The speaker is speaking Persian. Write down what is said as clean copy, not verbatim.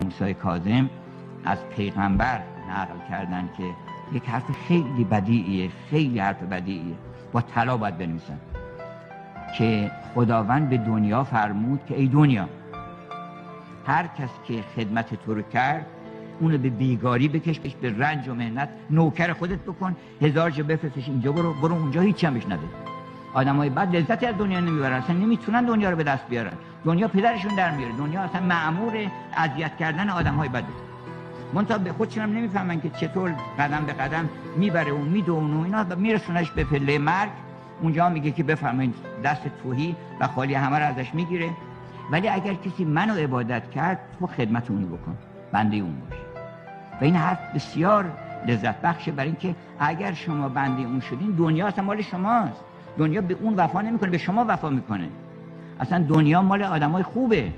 موسی کاظم از پیغمبر نقل کردن که یک حرف خیلی بدیعیه، خیلی حرف بدیعیه، با طلا باید بنویسن، که خداوند به دنیا فرمود که ای دنیا، هر کس که خدمت تو رو کرد اونو به بیگاری بکش، به رنج و مهنت نوکر خودت بکن، 1000 جا بفرستش اینجا، برو اونجا هیچ هم بهش نده. آدمای بد لذتی از دنیا نمیبرن، اصلا نمیتونن دنیا رو به دست بیارن، دنیا پدرشون در میاره، دنیا اصلا مأمور اذیت کردن آدمای بده. منتها به خودشون هم نمیفهمن که چطور قدم به قدم میبره و میدونه و اینا، میرسونش به پله مرگ. اونجا میگه که بفرمایید دست توهی و خالی همه رو ازش میگیره، ولی اگر کسی منو عبادت کرد تو خدمت اون بکن، بنده اون باش. و این حرف بسیار لذت بخشه، برای اینکه اگر شما بنده اون شدین، دنیا اصلا مال شماست، دنیا به اون وفا نمیکنه، به شما وفا میکنه. اصلا دنیا مال آدمای خوبه.